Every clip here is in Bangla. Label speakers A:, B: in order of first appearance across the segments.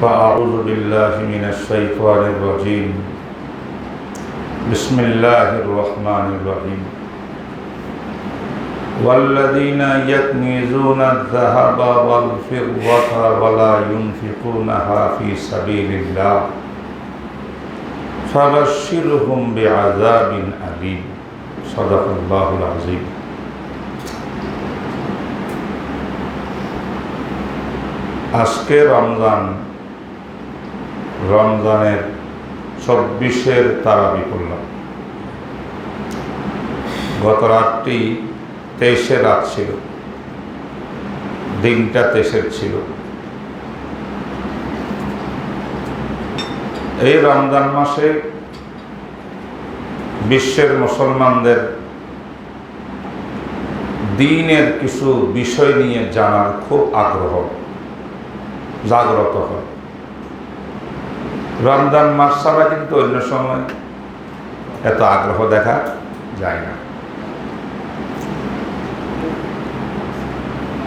A: فأعوذ بالله من الشيطان الرجيم بسم الله الرحمن الرحيم والذين يكنزون الذهب والفضة ولا ينفقونها في سبيل الله فبشرهم بعذاب أليم صدق الله العظيم। আজকে রমজানের ২৪-এর তারাবি পড়লাম। গত রাতটি ২৩-এর রাত ছিল, দিনটা ২৩-এর ছিল। এই রমজান মাসে বিশ্বের মুসলমানদের দ্বীনের কিছু বিষয় নিয়ে জানার খুব আগ্রহ জাগ্রত হয়। রমজান মাস ছাড়া কিন্তু অন্য সময় এত আগ্রহ দেখা যায় না।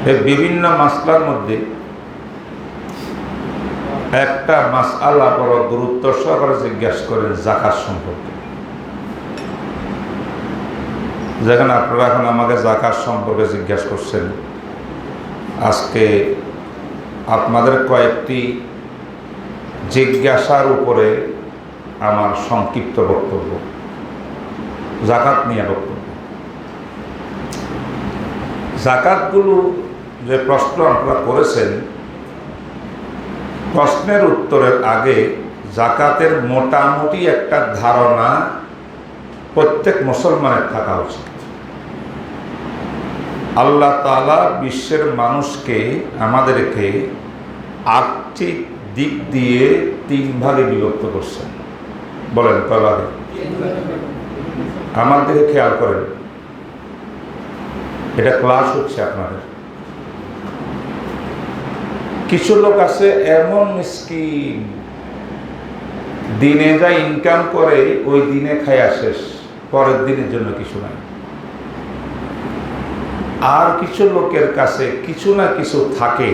A: এই বিভিন্ন মাসলার মধ্যে একটা মাসআলা বড় গুরুত্ব সহকারে জিজ্ঞাসা করেন যাকাত সম্পর্কে। যেখানে আপনারা এখন আমাকে যাকাত সম্পর্কে জিজ্ঞাসা করছেন, আজকে আপনাদের কয়েকটি জিজ্ঞাসার উপরে আমার সংক্ষিপ্ত বক্তব্য, যাকাত নিয়ে বক্তব্য। যাকাতগুলো যে প্রশ্ন আপনারা করেছেন, প্রশ্নের উত্তরের আগে যাকাতের মোটামুটি একটা ধারণা প্রত্যেক মুসলমানের থাকা উচিত। আল্লাহ তাআলা বিশ্বের মানুষকে, আমাদেরকে ৮টি দিক দিয়ে ৩ ভাগে বিভক্ত করছেন। বলেন কয় ভাগে? আমার দিকে খেয়াল করেন, এটা ক্লাস হচ্ছে আপনাদের। কিছু লোক আছে এমন মিসকিন, দিনে যা ইনকাম করে ওই দিনে খায়া শেষ, পরের দিনের জন্য কিছু নাই। আর কিছু লোকের কাছে কিছু না কিছু থাকে,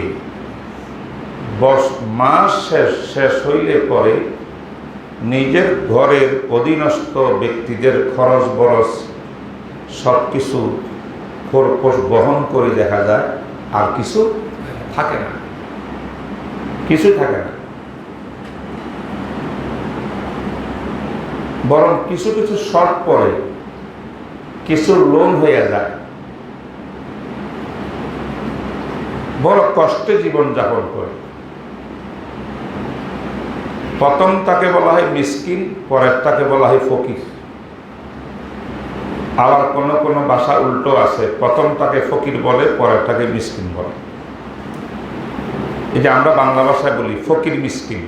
A: মাস শেষ হইলে পরে নিজের ঘরের অধীনস্থ ব্যক্তিদের খরচ বরচ সব কিছু খরপোশ বহন করে দেখা যায়, আর কিছু থাকে না, কিছু থাকে না। বরং কিছু কিছু শর্ট পড়ে, কিছু লোন হয়ে যায়, বড় কষ্টে জীবন যাপন করে। প্রথম তাকে বলা হয় মিসকিন, পরের তাকে বলা হয় ফকির। আবার কোনো কোনো ভাষা উল্টো আছে, প্রথম তাকে ফকির বলে, পরের তাকে মিসকিন বলে। এই যে আমরা বাংলা ভাষায় বলি ফকির মিসকিন।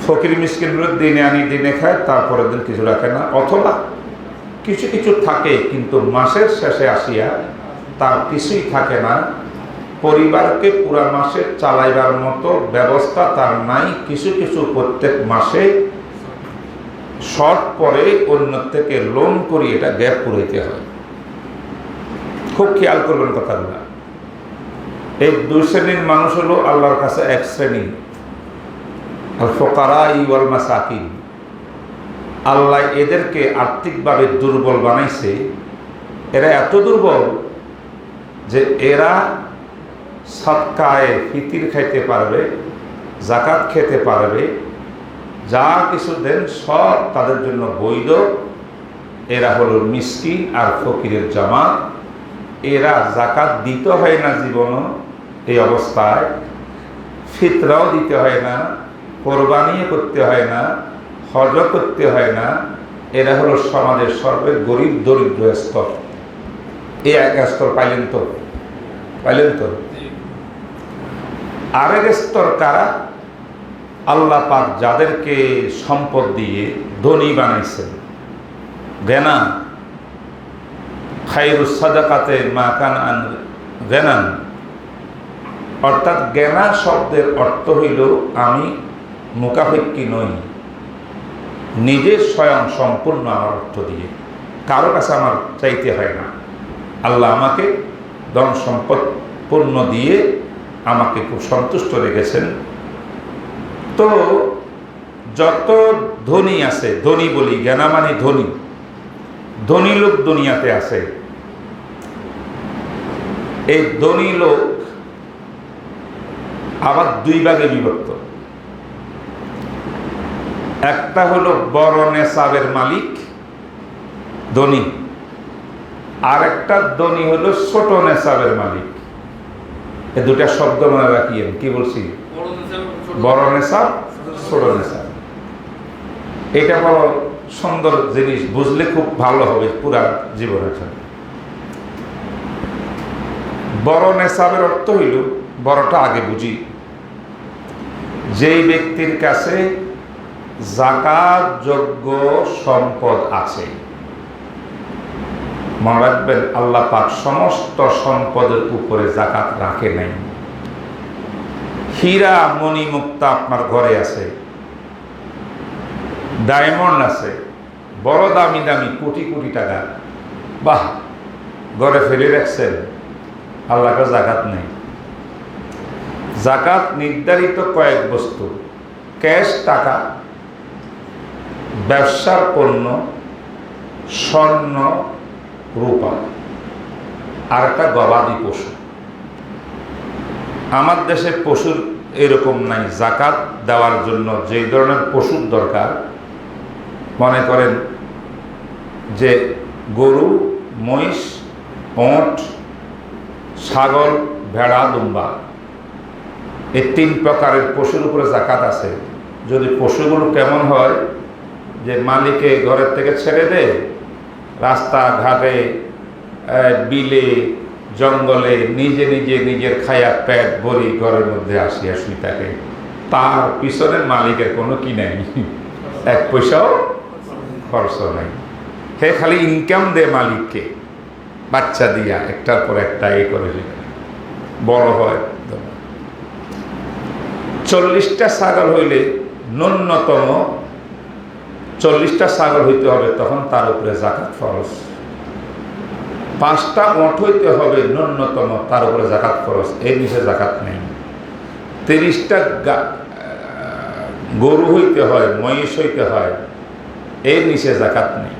A: ফকির মিসকিন হলো দিনে আনি দিনে খায়, তারপরে দিন কিছু রাখে না, অথবা কিছু কিছু থাকে কিন্তু মাসের শেষে আসিয়া তার কিছুই থাকে না, পরিবারকে পুরা মাসে চালাইবার মতো ব্যবস্থা তার নাই। কিছু কিছু প্রত্যেক মাসে শর্ট পরে অন্য থেকে লোন করি, এটা গ্যাপ পুরাইতে হয়। খুব খেয়াল করবেন কথাগুলো। এই ২ শ্রেণীর মানুষ হলো আল্লাহর কাছে এক শ্রেণী, আল ফুকারা ওয়াল মাসাকিন। আল্লাহ এদেরকে আর্থিকভাবে দুর্বল বানাইছে। এরা এত দুর্বল যে এরা সাদকায়ে ফিতির খাইতে পারবে, যাকাত খেতে পারবে, যা কিছু দেন সব তাদের জন্য বৈধ। এরা হলো মিসকিন আর ফকিরের জামাত। এরা যাকাত দিতে হয় না জীবনও, এই অবস্থায় ফিতরাও দিতে হয় না, কোরবানিও করতে হয় না, হজও করতে হয় না। এরা হলো সমাজের সর্বে গরিব দরিদ্র স্তর। এই এক স্তর পাইলেন তো? আরেক স্তর কারা? আল্লাহ পাক যাদেরকে সম্পদ দিয়ে ধনী বানাইছেন। গেনা খায়রুস সাদাকাতে মা কান গেনান, অর্থাৎ জ্ঞানা শব্দের অর্থ হইল আমি মুকাফিক্কি নই, নিজে স্বয়ং সম্পূর্ণ আমার অর্থ দিয়ে, কারো কাছে আমার চাইতে হয় না। আল্লাহ আমাকে ধন সম্পদ পূর্ণ দিয়ে আমাকে খুব সন্তুষ্ট রেখেছেন। তো যত ধনী আছে, ধনী বলি জ্ঞানামানি ধনী, ধনী লোক দুনিয়াতে আছে, এই ধনী লোক আবার দুই ভাগে বিভক্ত। একটা হলো বড় নেশাবের মালিক ধনী, আর একটা ধনী হলো ছোট নেশাবের মালিক। এই দুটা শব্দ মনে রাখিয়েন, কি বলছি? বড় নেশাব, ছোট নেশাব। এটা বড় সুন্দর জিনিস, বুঝলে খুব ভালো হবে পুরা জীবনের জন্য। বড় নেশাবের অর্থ হইল, বড়টা আগে বুঝি, যেই ব্যক্তির কাছে যাকাত যোগ্য সম্পদ আছে। মনে রাখবেন, আল্লাহ পাক সমস্ত সম্পদের উপরে যাকাত রাখে নাই। হীরা মণি মুক্তা আপনার ঘরে আছে, ডায়মন্ড আছে, বড় দামি দামি কোটি কোটি টাকা, বাহ, ঘরে ফেলে রাখছেন, আল্লাহকে যাকাত নেই। যাকাত নির্ধারিত কয়েক বস্তু: ক্যাশ টাকা, ব্যবসার পণ্য, স্বর্ণ, রূপা, আর একটা গবাদি পশু। আমার দেশে পশুর এরকম নাই। যাকাত দেওয়ার জন্য যে ধরনের পশুর দরকার, মনে করেন যে গরু, মহিষ, ওঁট, ছাগল, ভেড়া, দুম্বা, এই 3 প্রকারের পশুর উপরে যাকাত আছে। যদি পশুগুলো কেমন হয়, যে মালিকে ঘরের থেকে ছেড়ে দেয়, রাস্তাঘাটে, বিলে, জঙ্গলে নিজে নিজে নিজের খায়া পেট ভরি ঘরের মধ্যে আসিয়া শুই থাকে, তার পিছনের মালিকের কোনো কি নাই, 1 পয়সাও খরচ নাই। হে খালি ইনকাম দেয় মালিককে, বাচ্চা দিয়া একটার পর একটা এই করে বড় হয়। 40টা ছাগল হইলে ন্যূনতম 40টা ছাগল হইতে হবে, তখন তার উপরে যাকাত ফরজ। 5টা ওঁট হইতে হবে ন্যূনতম, তার উপরে যাকাত ফরজ, এর নিচে যাকাত নেই। 30টা গরু হইতে হয়, মহিষ হইতে হয়, এর নিচে যাকাত নেই।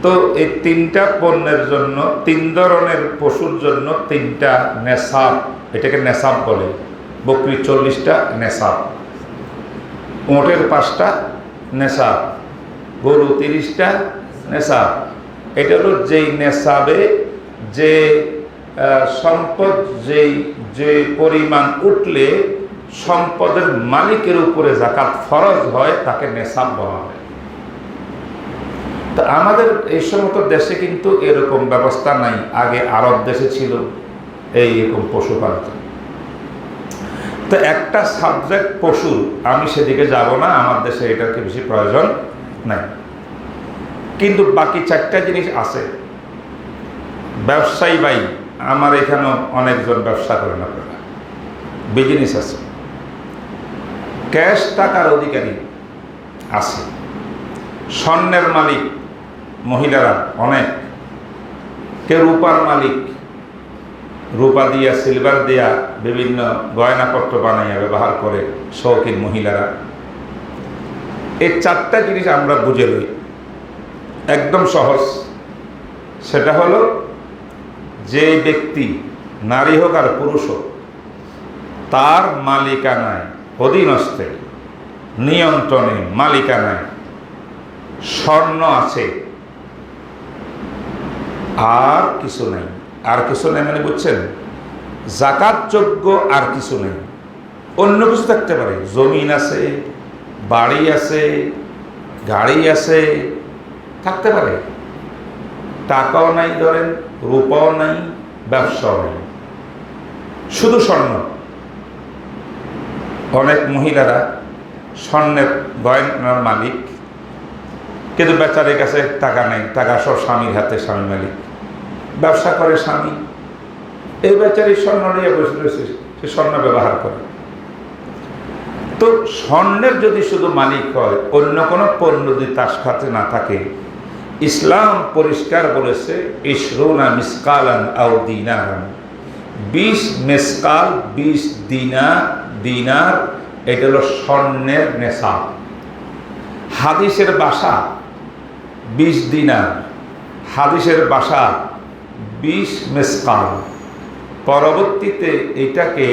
A: তো এই 3টা পণ্যের জন্য, 3 ধরনের পশুর জন্য 3টা নেশাব, এটাকে নেশাব বলে। বকরি 40টা নেশাব, ওঁটের 5টা নেশাব, গরু 30টা নেশাব। এটা হলো যেই নেশাবে যে সম্পদ, যে পরিমাণ উঠলে সম্পদের মালিকের উপরে যাকাত ফরজ হয়, তাকে নেশাব বলা হয়। তো আমাদের এই সমস্ত দেশে কিন্তু এরকম ব্যবস্থা নাই। আগে আরব দেশে ছিল এইরকম পশুপালন। তো একটা সাবজেক্ট পশু, আমি সেদিকে যাব না, আমার দেশে এটার কি বেশি প্রয়োজন নাই। কিন্তু বাকি 4টা জিনিস আছে। ব্যবসায়ী ভাই, আমার এখানেও অনেকজন ব্যবসা করেন, আপনারা বিজনেস আছে, ক্যাশ টাকার অধিকারী আছে, স্বর্ণের মালিক মহিলারা অনেক, কেউ রূপার মালিক, রূপা দিয়া সিলভার দিয়া বিভিন্ন গয়নাপত্র বানাইয়া ব্যবহার করে শৌখিন মহিলারা। এই 4টা জিনিস আমরা বুঝে লই, একদম সহজ। সেটা হলো, যে ব্যক্তি, নারী হোক আর পুরুষ হোক, তার মালিকানায়, অধীনস্থে, নিয়ন্ত্রণে, মালিকানায় স্বর্ণ আছে, আর কিছু নাই। আর কিছু নেই মানে বুঝছেন, যাকাত যোগ্য আর কিছু নেই। অন্য কিছু থাকতে পারে, জমিন আছে, বাড়ি আছে, গাড়ি আছে, থাকতে পারে, টাকাও নাই, ধরেন রূপাও নাই, ব্যবসাও নেই, শুধু স্বর্ণ। অনেক মহিলারা স্বর্ণের গয়নার মালিক, কিন্তু বেচারের কাছে টাকা নেই, টাকা সব স্বামীর হাতে, স্বামী মালিক, ব্যবসা করে স্বামী, এই বেচারি স্বর্ণ নিয়ে বসে রয়েছে, সে স্বর্ণ ব্যবহার করে। তো স্বর্ণের যদি শুধু মালিক হয়, অন্য কোনো পণ্য যদি তার সাথে না থাকে, ইসলাম পরিষ্কার বলেছে, ইশরুনা মিসকালান আও দিনারান, 20 মিসকাল, 20 দিনার এটা হলো স্বর্ণের নেশাব। হাদিসের ভাষা 20 দিনার, হাদিসের ভাষা 20 মেসকাল। পরবর্তীতে এটাকে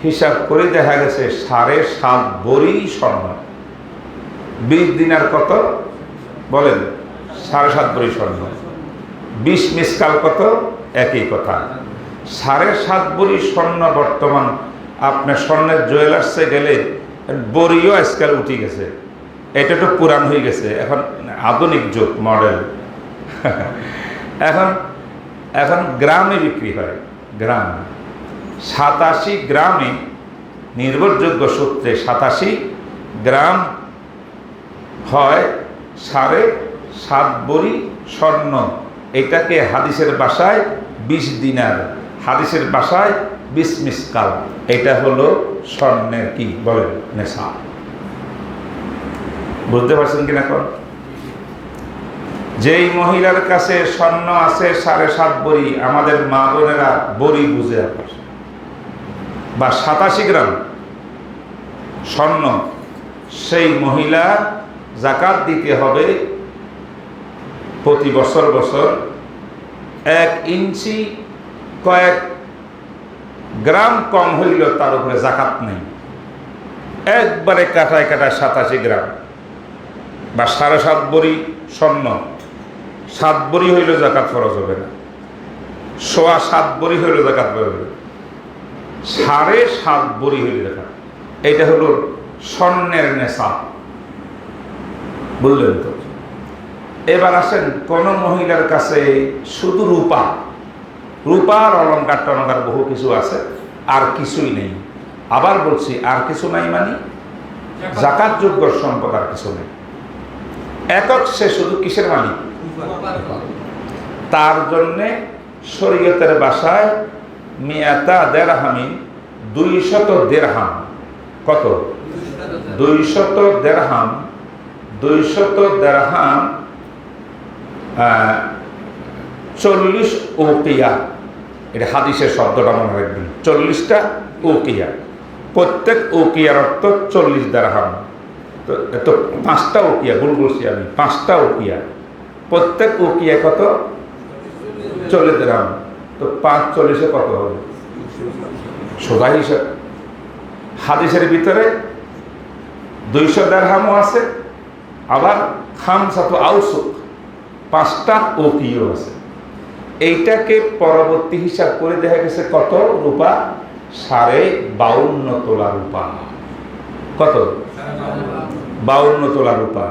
A: হিসাব করে দেখা গেছে 7.5 ভরি স্বর্ণ। 20 দিনার কত বলেন? 7.5 ভরি স্বর্ণ। 20 মিসকাল কত? একই কথা। 7.5 ভরি স্বর্ণ বর্তমান আপনার স্বর্ণের জুয়েলার্সে গেলে বড়িও আজকাল উঠে গেছে, এটা তো পুরান হয়ে গেছে, এখন আধুনিক যুগ, মডেল। এখন এখন গ্রামে বিক্রি হয়, গ্রাম। 87 গ্রামে, নির্ভরযোগ্য সূত্রে 87 গ্রাম হয় 7.5 ভরি স্বর্ণ। এটাকে হাদিসের ভাষায় 20 দিনার, হাদিসের ভাষায় 20 মিসকাল। এটা হলো স্বর্ণের কি বলে নেশাব। বুঝতে পারছেন কিনা? এখন যেই মহিলার কাছে স্বর্ণ আছে 7.5 ভরি, আমাদের মা বোনেরা বড়ি বুঝে আপনার, বা 87 গ্রাম স্বর্ণ, সেই মহিলা জাকাত দিতে হবে প্রতি বছর বছর 1 ইঞ্চি কয়েক গ্রাম কম হইল তার উপরে জাকাত নেই। একবারে কাটায় কাটায় 87 গ্রাম বা 7.5 ভরি স্বর্ণ, 7 ভরি হইল জাকাত ফরজ হবে না, 7.25 ভরি হইল জাকাত ফরজ হবে, 7.5 ভরি হইল জাকাত। এইটা হলো স্বর্ণের নেশাব। বুঝলেন তো? এবার আসেন, কোন মহিলার কাছে শুধু রূপা, রূপার অলঙ্কার টলঙ্কার বহু কিছু আছে, আর কিছুই নেই। আবার বলছি, আর কিছু নাই মানে জাকাত যোগ্য সম্পদ আর কিছু নেই। একক সে শুধু কিসের মালিক? তার জন্যে শরীয়তের ভাষায় মিয়াতা দেরহামি, 200 দেরহাম। কত? 200 দেরহাম। 200 দেরহাম 40 উকিয়া। এটা হাদিসের শব্দটা মনে রাখবেন, 40টা উকিয়া। প্রত্যেক উকিয়ার অর্থ 40 দেরহাম। তো 5টা উকিয়া, ভুল বলছি আমি, 5টা উকিয়া। প্রত্যেক উকিয়া কত? 40 দেরহাম। তো 5 40-এ কত হবে? সোজা হিসাব। হাদিসের ভিতরে 200 দেরহামও আছে, আবার খামসাতু আউসুক, 5টা উকিও আছে। এইটাকে পরবর্তী হিসাব করে দেখা গেছে কত? রূপা 52.5 তোলা রূপা। কত? 52 তোলা রূপা।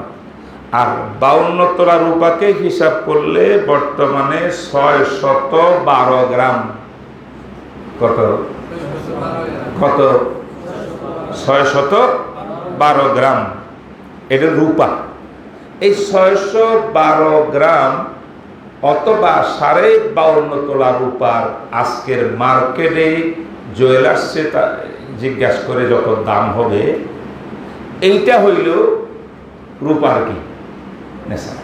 A: আর 52 তোলা রূপাকে হিসাব করলে বর্তমানে 612 গ্রাম। কত? কত? 612 গ্রাম। এটা রূপা। এই 612 গ্রাম অথবা 52.5 তোলা রূপার আজকের মার্কেটে জুয়েলার্সে জিজ্ঞাসা করে যত দাম হবে, এইটা হইল রূপার কি নেশা।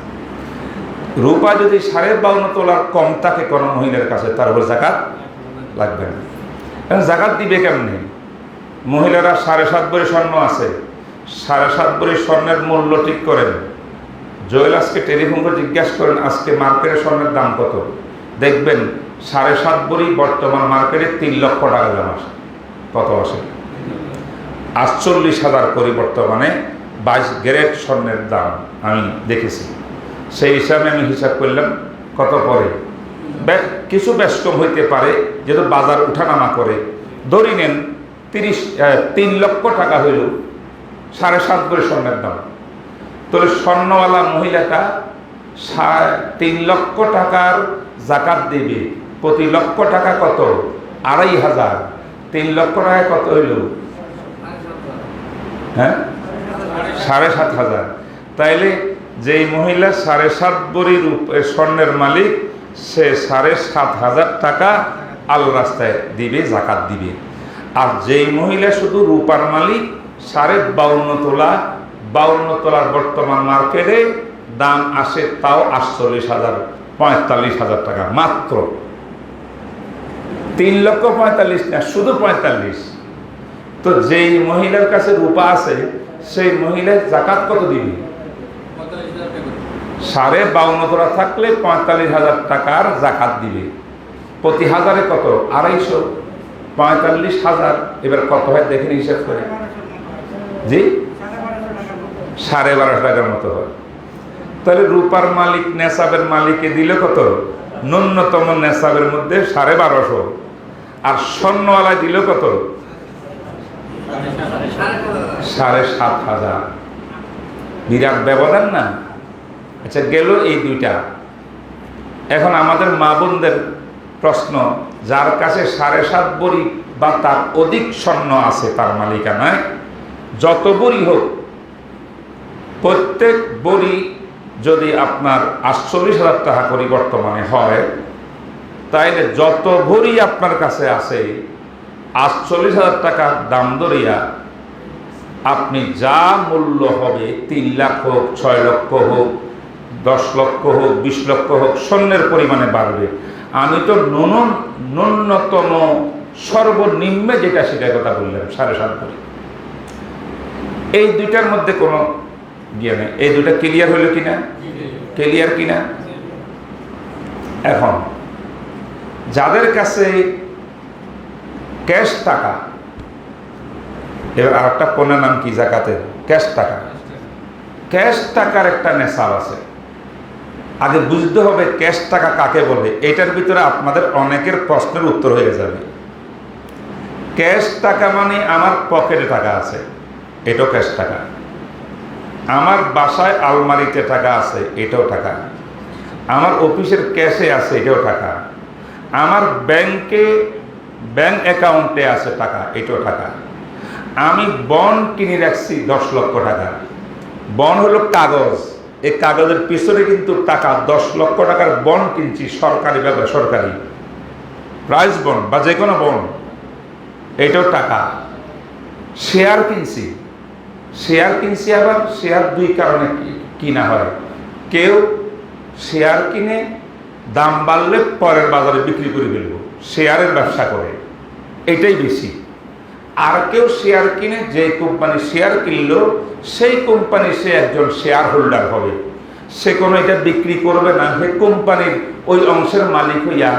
A: রূপা যদি 52.5 তোলার কম থাকে কোনো মহিলার কাছে, তার উপর জাকাত লাগবে না। এখন জাকাত দিবে কেমনে? মহিলারা 7.5 ভরি স্বর্ণ আছে, 7.5 ভরি স্বর্ণের মূল্য ঠিক করেন, জুয়েলার্সকে টেলিফোন করে জিজ্ঞাসা করেন আজকে মার্কেটে স্বর্ণের দাম কত। দেখবেন 7.5 ভরি বর্তমান মার্কেটে 3 লক্ষ টাকা দাম আসে। কত আসে? 48,000 করে বর্তমানে 22 গ্রেড স্বর্ণের দাম আমি দেখেছি। সেই হিসাবে আমি হিসাব করলাম কত পরে। কিছু বেশ কম হইতে পারে, যেহেতু বাজার উঠানামা করে। ধরি নেন 3 লক্ষ টাকা হইল 7.5 ভরি স্বর্ণের দাম। তাহলে স্বর্ণওয়ালা মহিলাটা 3 লক্ষ টাকার জাকাত দেবে। প্রতি লক্ষ টাকা কত? 2,500। 3 লক্ষ টাকা কত হইল? হ্যাঁ, 7,500। তাইলে যেই মহিলা 7.5 ভরি স্বর্ণের মালিক, সে 7,500 টাকা আল্লাহ রাস্তায় দিবে, জাকাত দিবে। আর যেই মহিলা শুধু রূপার মালিক, 52.5 তোলা, 52 তোলার বর্তমান মার্কেটে দাম আসে তাও 48,000, 45,000 টাকা মাত্র। 3 লক্ষ 45 না, শুধু 45। তো যেই মহিলার কাছে রূপা আছে সেই মহিলার জাকাত কত দিবে? 52.5 থাকলে 45,000 টাকার জাকাত দিবে। প্রতি হাজারে কত? 250, 45,000। এবার কত হয় দেখেন হিসাব করে। জি, 12.5 টাকার মতো হয়। তাহলে রূপার মালিক নেশাবের মালিকে দিল কত? ন্যূনতম নেশাবের মধ্যে 1250। আর স্বর্ণওয়ালায় দিল কত? 7,500। বিরাট ব্যবধান না? আচ্ছা, গেল এই দুইটা। এখন আমাদের মা বোনদের প্রশ্ন, যার কাছে 7.5 ভরি বা তার অধিক স্বর্ণ আছে তার মালিকানায়, যত ভরি হোক, প্রত্যেক ভরি যদি আপনার 48,000 টাকা করে বর্তমানে হয়, তাইলে যত ভরি আপনার কাছে আছে 48,000 টাকার দাম ধরিয়া আপনি যা মূল্য হবে, 3 লাখ হোক, 6 লক্ষ হোক, 10 লক্ষ হোক, 20 লক্ষ হোক, স্বর্ণের পরিমাণে বাড়বে। আমি তো ন্যূনতম সর্বনিম্নে যেটা সেটার কথা বললাম, 7.5 ভরি। এই দুইটার মধ্যে কোনো ইয়ে নেই। এই দুইটা ক্লিয়ার হলো কিনা? ক্লিয়ার কিনা? এখন যাদের কাছে ক্যাশ টাকা, এবার আর একটা পণ্যের নাম কি জাকাতের? ক্যাশ টাকা। ক্যাশ টাকার একটা নেশাব আছে। আগে বুঝতে হবে ক্যাশ টাকা কাকে বলে। এটার ভিতরে আপনাদের অনেকের প্রশ্নের উত্তর হয়ে যাবে। ক্যাশ টাকা মানে আমার পকেটে টাকা আছে, এটাও ক্যাশ টাকা। আমার বাসায় আলমারিতে টাকা আছে, এটাও টাকা। আমার অফিসের ক্যাশে আছে, এটাও টাকা। আমার ব্যাংক অ্যাকাউন্টে আছে টাকা, এটাও টাকা। আমি বন্ড কিনে রাখছি 10 লক্ষ টাকা। বন্ড হলো কাগজ, এই কাগজের পিছনে কিন্তু টাকা। 10 লক্ষ টাকার বন্ড কিনছি, সরকারি সরকারি প্রাইস বন্ড বা যে কোনো বন্ড, এটাও টাকা। শেয়ার কিনছি, আবার শেয়ার দুই কারণে কিনা হয়। কেউ শেয়ার কিনে দাম বাড়লে পরের বাজারে বিক্রি করে ফেলব, শেয়ারের ব্যবসা করে, এটাই বেশি। আর কেউ শেয়ার কিনে, যে কোম্পানি শেয়ার কিনলো সেই কোম্পানি সে একজন শেয়ার হোল্ডার হবে। সে কোনো এটা বিক্রি করবে না, সে কোম্পানির ওই অংশের মালিক হইয়া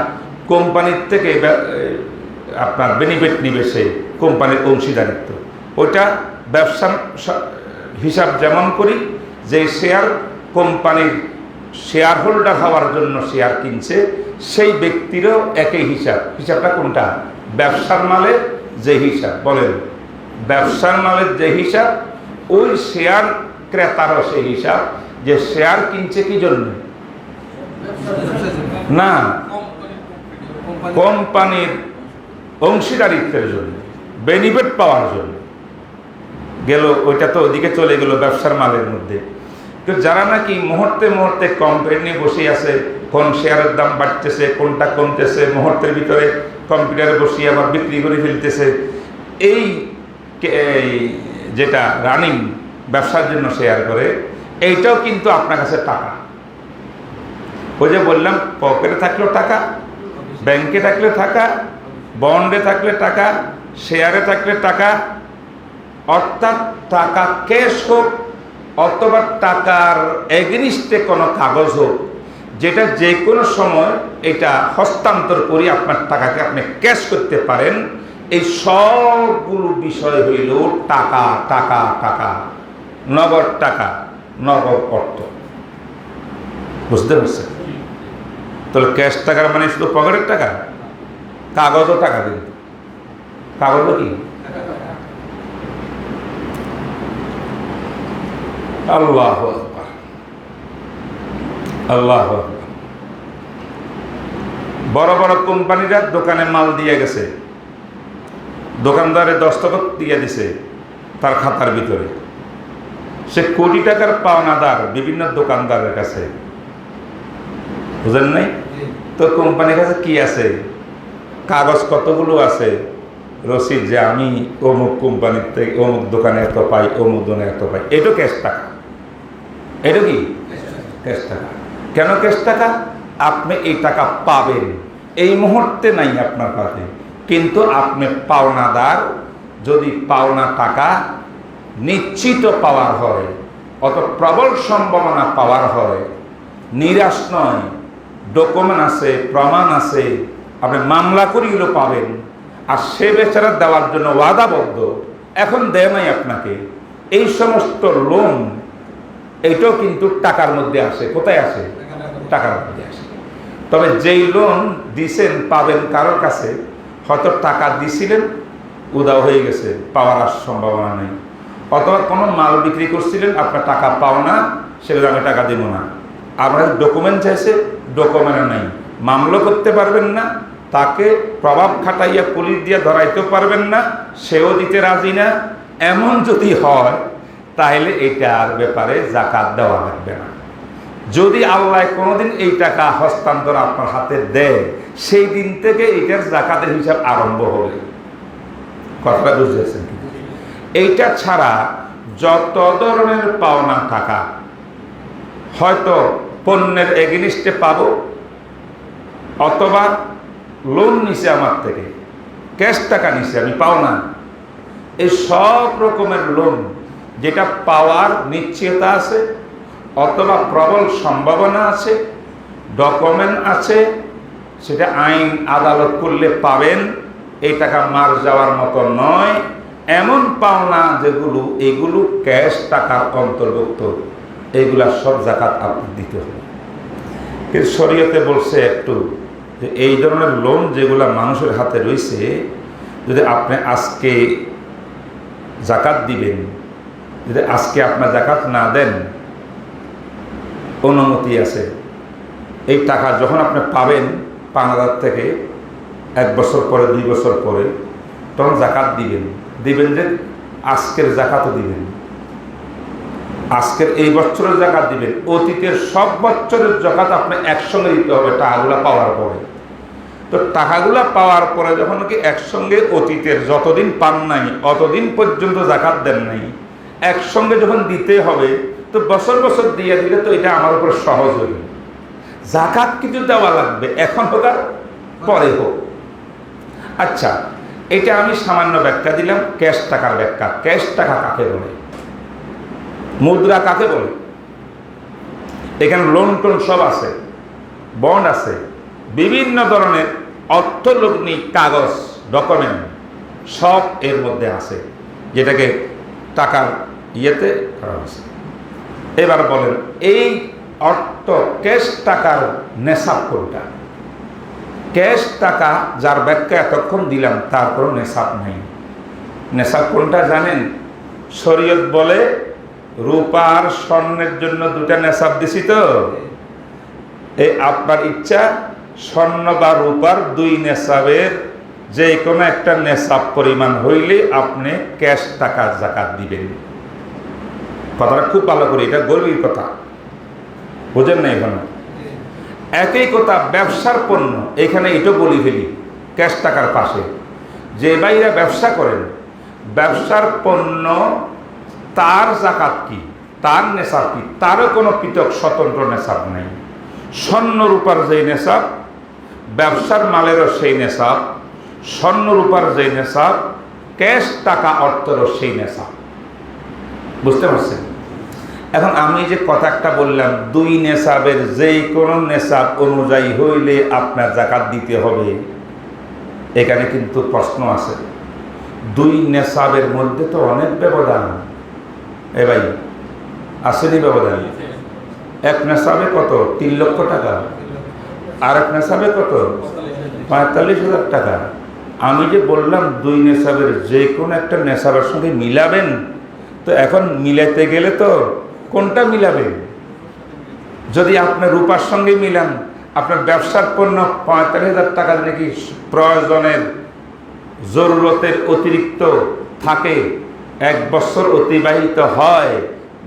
A: কোম্পানির থেকে আপনার বেনিফিট নিবে, সে কোম্পানির অংশীদারিত্ব। ওইটা ব্যবসার হিসাব যেমন করি, যে শেয়ার কোম্পানির শেয়ার হোল্ডার হওয়ার জন্য শেয়ার কিনছে, সেই ব্যক্তিরও একই হিসাব। হিসাবটা কোনটা? ব্যবসার মালের যে হিসাব, বলেন ব্যবসার মালের যে হিসাব, ওই শেয়ার ক্রেতারও সেই হিসাব, যে শেয়ার কিনছে কি জন্য? না, কোম্পানির অংশীদারিত্বের জন্য, বেনিফিট পাওয়ার জন্য। গেল ওইটা, তো ওদিকে চলে গেল ব্যবসার মালের মধ্যে। তো যারা নাকি মুহূর্তে মুহূর্তে কোম্পানি নিয়ে বসে আছে, কোন শেয়ারের দাম বাড়তেছে, কোনটা কমতেছে, মুহূর্তের ভিতরে কম্পিউটারে বসিয়ে আবার বিক্রি করে ফেলতেছে, এই যেটা রানিং ব্যবসার জন্য শেয়ার করে, এইটাও কিন্তু আপনার কাছে টাকা। ওই যে বললাম, পকেটে থাকলেও টাকা, ব্যাংকে থাকলে টাকা, বন্ডে থাকলে টাকা, শেয়ারে থাকলে টাকা। অর্থাৎ টাকা ক্যাশ হোক অথবা টাকার এগেনিস্টে কোনো কাগজ হোক, যেটা যে কোনো সময় এটা হস্তান্তর করি আপনার টাকাকে আপনি ক্যাশ করতে পারেন, এই সবগুলো বিষয় হইল টাকা, টাকা, টাকা, নগদ টাকা, নগদ অর্থ। বুঝতে পারছেন? তাহলে ক্যাশ টাকার মানে শুধু পকেটের টাকা? কাগজও টাকা দিন, কাগজও কি? আল্লাহু আকবার, আল্লাহু আকবার। বড় বড় কোম্পানিরা দোকানে মাল দিয়ে গেছে, দোকানদারে দস্তখত দিয়ে দিছে তার খাতার ভিতরে। সে কোটি টাকার পাওনাদার বিভিন্ন দোকানদারের কাছে, বুঝেন নাই? তো কোম্পানির কাছে কি আছে? কাগজ কতগুলো আছে, রসিদ, যে আমি অমুক কোম্পানির থেকে অমুক দোকানে এত পাই, অমুক দোকানে এত পাই। এটা ক্যাশ টাকা। এটা কি ক্যাশ টাকা? কেন ক্যাশ টাকা? আপনি এই টাকা পাবেন, এই মুহূর্তে নাই আপনার কাছে, কিন্তু আপনি পাওনাদার, যদি পাওনা টাকা নিশ্চিত পাওয়ার হয়, অত প্রবল সম্ভাবনা পাওয়ার হয়, নিরাশ নয়, ডকুমেন্ট আছে, প্রমাণ আছে, আপনি মামলা করিল পাবেন, আর সে বেচারা দেওয়ার জন্য ওয়াদাবদ্ধ, এখন দেয় নাই আপনাকে, এই সমস্ত লোন এইটাও কিন্তু টাকার মধ্যে আসে। কোথায় আসে? টাকার মধ্যে আসে। তবে যেই লোন দিছেন পাবেন কারোর কাছে, হয়তো টাকা দিছিলেন উদাও হয়ে গেছে, পাওয়ার আর সম্ভাবনা নেই, অথবা কোনো মাল বিক্রি করছিলেন, আপনার টাকা পাও না, সেগুলো আমি টাকা দেবো না, আপনার ডকুমেন্ট চাইছে, ডকুমেন্ট নাই, মামলা করতে পারবেন না, তাকে প্রভাব খাটাইয়া পুলিশ দিয়ে ধরাইতেও পারবেন না, সেও দিতে রাজি না, এমন যদি হয় তাহলে এইটার ব্যাপারে যাকাত দেওয়া লাগবে না। যদি আল্লাহ কোনোদিন এই টাকা হস্তান্তর আপনার হাতে দেয়, সেই দিন থেকে এইটার যাকাতের হিসাব আরম্ভ হবে। কথাটা বুঝেছেন? এইটা ছাড়া যত ধরনের পাওনা টাকা, হয়তো পণ্যের এগেনিস্টে পাবো, অথবা লোন নিছে আমার থেকে, ক্যাশ টাকা নিছে, আমি পাও না, এই সব রকমের লোন যেটা পাওয়ার নিশ্চয়তা আছে, অথবা প্রবল সম্ভাবনা আছে, ডকুমেন্ট আছে, সেটা আইন আদালত করলে পাবেন, এই টাকা মার যাওয়ার মতো নয়, এমন পাওনা যেগুলো, এগুলো ক্যাশ টাকার অন্তর্ভুক্ত, এইগুলা সব যাকাত আপনি দিতে হবে। কিন্তু শরীয়তে বলছে একটু যে এই ধরনের লোন যেগুলা মানুষের হাতে রয়েছে, যদি আপনি আজকে যাকাত দিবেন, যদি আজকে আপনার যাকাত না দেন, অনুমতি আছে, এই টাকা যখন আপনি পাবেন ৫,০০০ থেকে ১ বছর পরে, ২ বছর পরে, তখন যাকাত দিবেন। দিবেন যে আজকের যাকাতও দিবেন, আজকের এই বছরের যাকাত দিবেন, অতীতের সব বছরের যাকাত আপনি একসঙ্গে দিতে হবে টাকাগুলো পাওয়ার পরে। তো টাকাগুলো পাওয়ার পরে যখন কি একসঙ্গে অতীতের যতদিন পান নাই অতদিন পর্যন্ত যাকাত দেন নাই, একসঙ্গে যখন দিতে হবে, তো বছর বছর দিয়ে দিলে তো এটা আমার উপর সহজ হবে। যাকাত কিন্তু দেওয়া লাগবে, এখন হোক আর পরে হোক। আচ্ছা, এটা আমি সামান্য ব্যাখ্যা দিলাম, ক্যাশ টাকার ব্যাখ্যা। ক্যাশ টাকা কাকে বলে, মুদ্রা কাকে বলে? এখানে লোন টোন সব আছে, বন্ড আছে, বিভিন্ন ধরনের অর্থলগ্নি কাগজ, ডকুমেন্ট সব এর মধ্যে আছে, যেটাকে টাকার ইয়েতে করা আছে। এবার বলেন, এই অর্থ ক্যাশ টাকার নেশাব কোনটা? ক্যাশ টাকা যার ব্যাখ্যা এতক্ষণ দিলাম, তার কোনো নেশাব নেই। নেশাব কোনটা জানেন? শরীয়ত বলে রূপার স্বর্ণের জন্য দুটা নেশাব দিছি, তো এই আপনার ইচ্ছা স্বর্ণ বা রূপার দুই নেশাবের যে কোনো একটা নেশাব পরিমাণ হইলে আপনি ক্যাশ টাকার যাকাত দিবেন। কথাটা খুব ভালো করে, এটা গর্বের কথা, বুঝেন না? এখানে একই কথা ব্যবসার পণ্য, এখানে এটাও বলি ফেলি ক্যাশ টাকার পাশে, যে ভাইরা ব্যবসা করেন, ব্যবসার পণ্য তার যাকাত কি, তার নেশাব কি, তারও কোনো পৃথক স্বতন্ত্র নেশাব নেই। স্বর্ণ রূপার যেই নেশাব, ব্যবসার মালেরও সেই নেশাব, স্বর্ণ রূপার যেই নেশাব, ক্যাশ টাকা অর্থেরও সেই নেশাব। বুঝতে পারছেন? এখন আমি যে কথা একটা বললাম, দুই নেশাবের যেই কোনো নেশাব অনুযায়ী হইলে আপনার যাকাত দিতে হবে, এখানে কিন্তু প্রশ্ন আছে। দুই নেশাবের মধ্যে তো অনেক ব্যবধান, এ ভাই আসেনি ব্যবধান? এক নেশাবে কত? ৩ লক্ষ টাকা, আর এক নেশাবে কত? ৪৫,০০০ টাকা। আমি যে বললাম দুই নেশাবের যে কোনো একটা নেশাবের সঙ্গে মিলাবেন, তো এখন মিলাইতে গেলে তো কোনটা মিলাবেন? যদি আপনার রূপার সঙ্গে মিলান, আপনার ব্যবসার পণ্য ৪৫,০০০ টাকা নাকি প্রয়োজনের জরুরতের অতিরিক্ত থাকে, 1 বছর অতিবাহিত হয়,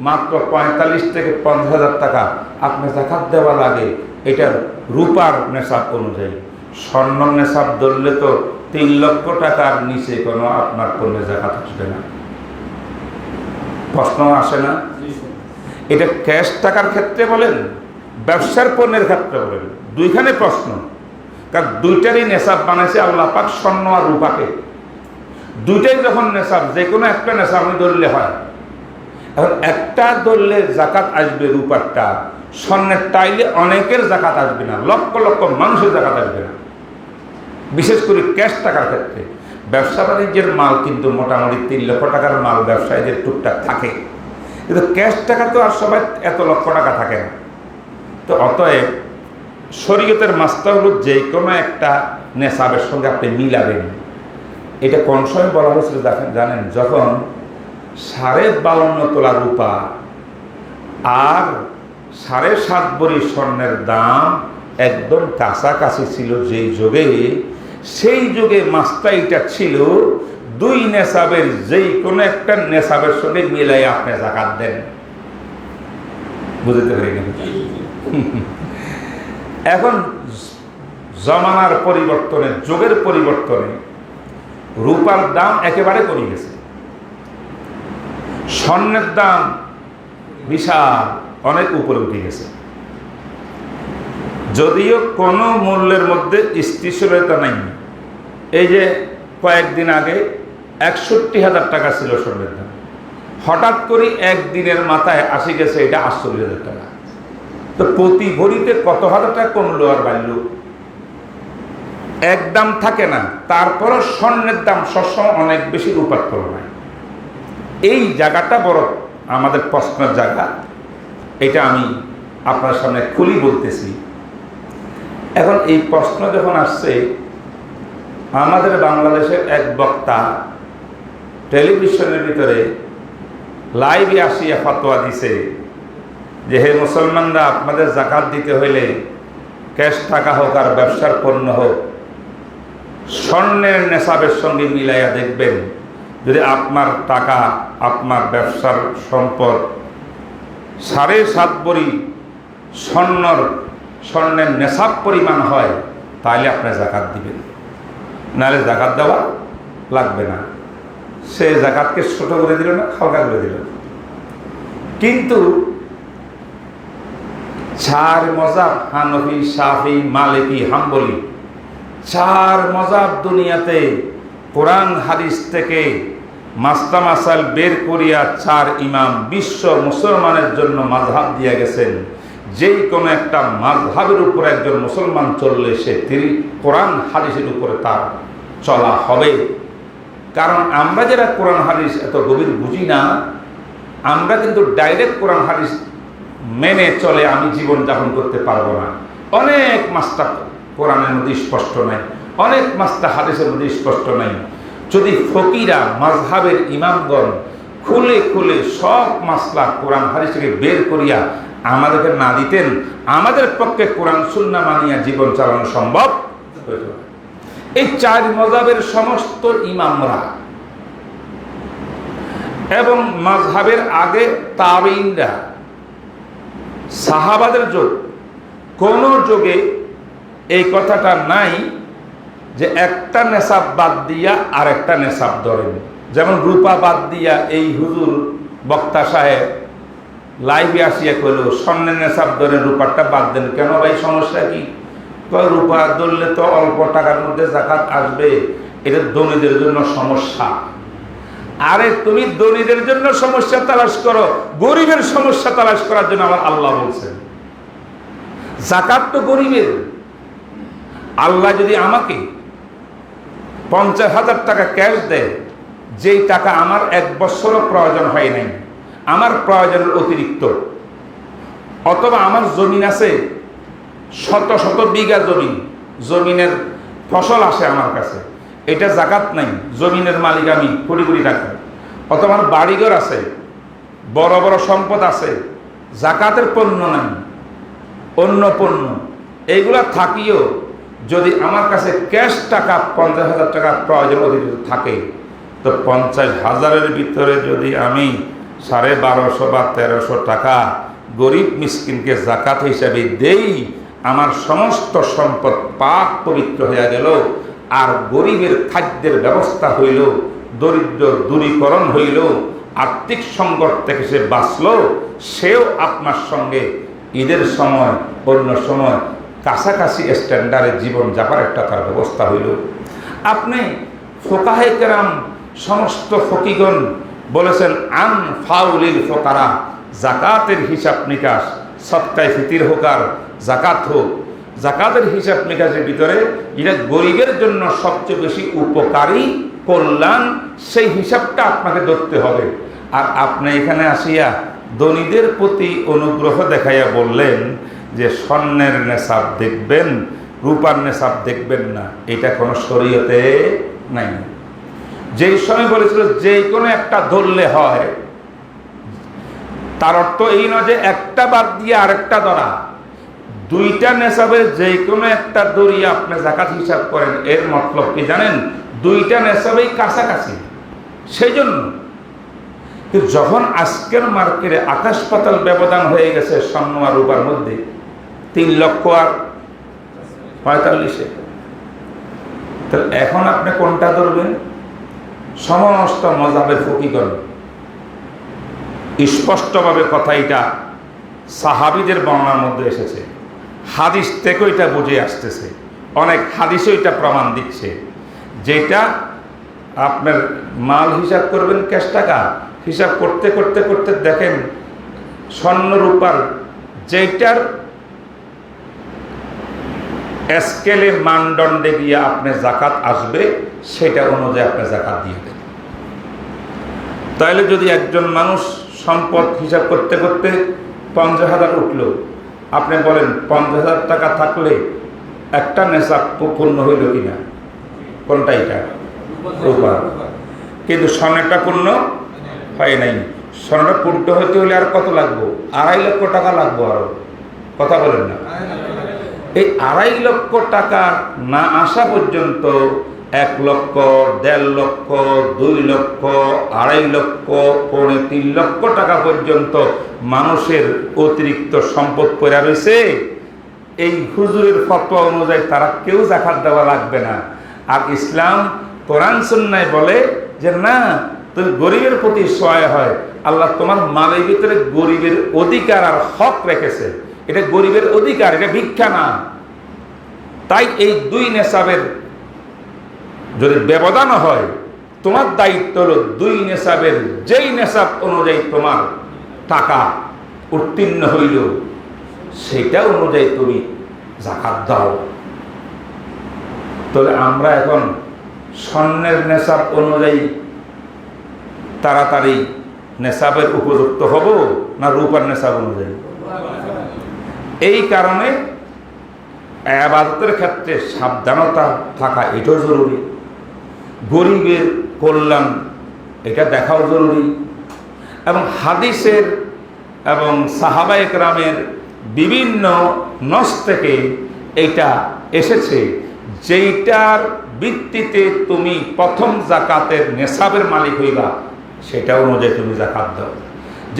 A: মাত্র ৪৫ থেকে ৫০,০০০ টাকা আপনার যাকাত দেওয়া লাগে, এটার রূপার নেশাব অনুযায়ী। স্বর্ণ নেশাব ধরলে তো ৩ লক্ষ টাকার নিচে কোনো আপনার পণ্যের যাকাত আসবে না। প্রশ্ন আসে না? এটা ক্যাশ টাকার ক্ষেত্রে বলেন, ব্যবসার পণ্যের ক্ষেত্রে বলেন, দুইখানে প্রশ্ন। কারণ দুইটারই নেশাব বানাইছে আল্লাহ পাক, স্বর্ণ আর রূপাকে। দুইটাই যখন নেশাব, যে কোনো একটা নেশাব আমি ধরলে হয়। এখন একটা ধরলে জাকাত আসবে রূপারটা, স্বর্ণের টাইলে অনেকের জাকাত আসবে না, লক্ষ লক্ষ মানুষের জাকাত আসবে না, বিশেষ করে ক্যাশ টাকার ক্ষেত্রে। ব্যবসা বাণিজ্যের মাল কিন্তু মোটামুটি 3 লক্ষ টাকার মাল ব্যবসায়ীদের টুকটাক থাকে, কিন্তু ক্যাশ টাকা তো আর সবাই এত লক্ষ টাকা থাকে না। তো অতএব শরীয়তের মাসটা হলো যে কোনো একটা নেশাবের সঙ্গে আপনি মিলাবেন। এটা কোন সময় বলা হয়েছিল জানেন? যখন 52.5 তোলা রূপা আর 7.5 ভরি স্বর্ণের দাম একদম কাছাকাছি ছিল যেই যুগে, সেই যুগে মাসটা এটা ছিল 2 নেশাবের যেই কোনো একটা নেশাবের সঙ্গে মিলাই আপনি জাকাত দেন। বুঝতে পারি না? এখন জমানার পরিবর্তনে, যুগের পরিবর্তনে রূপার দাম একেবারে কমে গেছে, স্বর্ণের দাম বিশাল অনেক উপরে উঠে গেছে। যদিও কোনো মূল্যের মধ্যে স্থিতিশীলতা নাই। এই যে কয়েকদিন আগে 61,000 টাকা ছিল স্বর্ণের দাম, হঠাৎ করে একদিনের মাথায় আসি গেছে এটা 48,000 টাকা। তো প্রতি ভরিতে কত হাজার টাকা কমলো আর বাড়লো? এক দাম থাকে না। তারপরও স্বর্ণের দাম সবসময় অনেক বেশি রূপার তুলনায়। এই জায়গাটা বড় আমাদের প্রশ্নের জায়গা, এটা আমি আপনার সামনে খুলি বলতেছি। এখন এই প্রশ্ন যখন আসছে, আমাদের বাংলাদেশের এক বক্তা টেলিভিশনের ভিতরে লাইভে আসিয়া ফতোয়া দিছে যে হে মুসলমানরা, আপনাদের জাকাত দিতে হইলে ক্যাশ টাকা হোক আর ব্যবসার পণ্য হোক, স্বর্ণের নেশাবের সঙ্গে মিলাইয়া দেখবেন। যদি আপনার টাকা, আপনার ব্যবসার সম্পদ 7.5 ভরি স্বর্ণের নেশাব পরিমাণ হয়, তাহলে আপনি জাকাত দিবেন, নাহলে জাকাত দেওয়া লাগবে না। সে জাকাতকে ছোট করে দিল না, হালকা করে দিল। কিন্তু 4 মজাব, হানফি, শাফি, মালিকি, হাম্বলি, 4 মজাব দুনিয়াতে কোরআন হাদিস থেকে মাসলা মাসাল বের করিয়া 4 ইমাম বিশ্ব মুসলমানের জন্য মাযহাব দিয়ে গেছেন। যেই কোনো একটা মাযহাবের উপরে একজন মুসলমান চললে সে কোরআন হাদিসের উপরে তার চলা হবে। কারণ আমরা যারা কোরআন হাদিস এত গভীর বুঝি না, আমরা কিন্তু ডাইরেক্ট কোরআন হাদিস মেনে চলে আমি জীবন যাপন করতে পারবো না। অনেক মাসলা কোরআনের মধ্যে স্পষ্ট নাই, অনেক মাসলা হাদিসের মধ্যে স্পষ্ট নাই। যদি ফকিরা, মাযহাবের ইমামগণ খুলে খুলে সব মাসলা কোরআন হাদিস থেকে বের করিয়া আমাদেরকে না দিতেন, আমাদের পক্ষে কোরআন সুন্নাহ মানিয়া জীবন চালানো সম্ভব হইত না। এই 4 মযহাবের সমস্ত ইমামরা এবং মাযহাবের আগে তাবেঈনরা, সাহাবাদের যুগ, কোন যুগে এই কথাটা নাই যে একটা নেশাব বাদ দিয়া আর একটা নেশাব ধরেন। যেমন রূপা বাদ দিয়া এই হুজুর বক্তা সাহেব লাইভে আসিয়া কইল স্বর্ণের নেশাব ধরে রূপারটা বাদ দেন। কেন ভাই, সমস্যা কি? রূপা ধরলে তো অল্প টাকার মধ্যে জাকাত আসবে, এটা ধনীদের জন্য সমস্যা। আরে তুমি ধনীদের জন্য সমস্যা তালাশ করো, গরিবের সমস্যা তালাশ করার জন্য আমার আল্লাহ বলছেন। জাকাত তো গরিবের। আল্লাহ যদি আমাকে 50,000 টাকা ক্যাশ দেয়, যেই টাকা আমার 1 বছরও প্রয়োজন হয় নাই, আমার প্রয়োজনের অতিরিক্ত, অথবা আমার জমিন আছে শত শত বিঘা জমিনের ফসল আসে আমার কাছে, এটা জাকাত নাই, জমিনের মালিক আমি, কোটি কোটি টাকা, অথবা আমার বাড়িঘর আছে, বড় বড় সম্পদ আছে, জাকাতের পণ্য নাই, অন্য পণ্য, এইগুলা থাকিও যদি আমার কাছে ক্যাশ টাকা 50,000 টাকা প্রয়োজন অতিরিক্ত থাকে, তো 50,000-এর ভিতরে যদি আমি 1250 বা 1300 টাকা গরিব মিসকিনকে জাকাত হিসাবে দেই, আমার সমস্ত সম্পদ পাক পবিত্র হয়ে গেল, আর গরিবের খাদ্যের ব্যবস্থা হইল, দরিদ্র দূরীকরণ হইল, আর্থিক সংকট থেকে সে বাঁচল, সেও আপনার সঙ্গে ঈদের সময়, অন্য সময় কাছাকাছি স্ট্যান্ডার্ডে জীবন যাবার একটা তার ব্যবস্থা হইল। আপনি ফুকাহে কেরাম সমস্ত ফকিগণ বলেছেন আন ফাউলিল ফোকারা, জাকাতের হিসাব নিকাশ, সৎকায় ফিতির হোক আর জাকাত হোক, জাকাতের হিসাব নিকাশের ভিতরে যেটা গরিবের জন্য সবচেয়ে বেশি উপকারী কল্যাণ, সেই হিসাবটা আপনাকে ধরতে হবে। আর আপনি এখানে আসিয়া ধনীদের প্রতি অনুগ্রহ দেখাইয়া বললেন যে স্বর্ণের নেশাব দেখবেন, রূপার নেশাব দেখবেন না, এটা কোনো শরীয়তে নাই। যেই সময় বলেছিল যে কোনো একটা ধরলে হয়, তার অর্থ এই নয় যে একটা বাদ দিয়ে আরেকটা ধরা, দুইটা নেশাবের যে কোনো একটা দরিয়া আপনি জাকাত হিসাব করেন, এর মতলব কি জানেন? দুইটা নেশাবেই কাছাকাছি। সেই জন্য যখন আজকের মার্কেটে আকাশ পাতাল ব্যবধান হয়ে গেছে স্বর্ণ আর রূপার মধ্যে, 3 লক্ষ আর 45, তাহলে এখন আপনি কোনটা ধরবেন? সমস্ত মজাবের ফকিগণ স্পষ্টভাবে কথা, এটা সাহাবীদের বর্ণনার মধ্যে এসেছে, হাদিস থেকে এটা বুঝে আসতেছে, অনেক হাদিসও এটা প্রমাণ দিচ্ছে। যেটা আপনার মাল হিসাব করবেন ক্যাশ টাকা, হিসাব করতে করতে করতে দেখেন স্বর্ণ রূপার যেটার স্কেলে মানদণ্ডে গিয়ে আপনার জাকাত আসবে, সেটা অনুযায়ী আপনি জাকাত দিয়ে দেন। তাইলে যদি একজন মানুষ সম্পদ হিসাব করতে করতে 50,000 উঠলো, আপনি বলেন 50,000 টাকা থাকলে একটা নেশাব পূর্ণ হইল কিনা? কোনটা? এটা রূপা। কিন্তু স্বর্ণটা পূর্ণ হয় নাই। স্বর্ণটা পূর্ণ হইতে হলে আর কত লাগবো? 2.5 লক্ষ টাকা লাগবো। আরো কথা বলেন না? এই 2.5 লক্ষ টাকা না আসা পর্যন্ত 1 লক্ষ, 1.5 লক্ষ, 2 লক্ষ, 2.5 লক্ষ, 3 লক্ষ টাকা পর্যন্ত মানুষের অতিরিক্ত সম্পদ পড়ে রয়েছে। এই হুজুরের ফতোয়া অনুযায়ী তারা কেউ জাকাত দেওয়া লাগবে না। আর ইসলাম কোরআন সুন্নাহয় বলে যে না, তুমি গরিবের প্রতি সহায় হয়, আল্লাহ তোমার মালের ভিতরে গরিবের অধিকার আর হক রেখেছে। এটা গরিবের অধিকার, এটা ভিক্ষা না। তাই এই 2 নেশাবের যদি ব্যবধান হয়, তোমার দায়িত্ব হলো 2 নেশাবের যেই নেশাব অনুযায়ী তোমার টাকা উত্তীর্ণ হইল, সেটা অনুযায়ী তুমি জাকাত দাও। তবে আমরা এখন স্বর্ণের নেশাব অনুযায়ী তাড়াতাড়ি নেশাবের উপযুক্ত হব না রূপার নেশাব অনুযায়ী? এই কারণে ইবাদতের ক্ষেত্রে সাবধানতা থাকা এটাও জরুরি। গরিবের কল্যাণ এটা দেখাও জরুরি। এবং হাদিসের এবং সাহাবায়ে কেরামের বিভিন্ন নস থেকে এটা এসেছে, যেইটার ভিত্তিতে তুমি প্রথম জাকাতের নেশাবের মালিক হইবা, সেটা অনুযায়ী তুমি জাকাত দাও।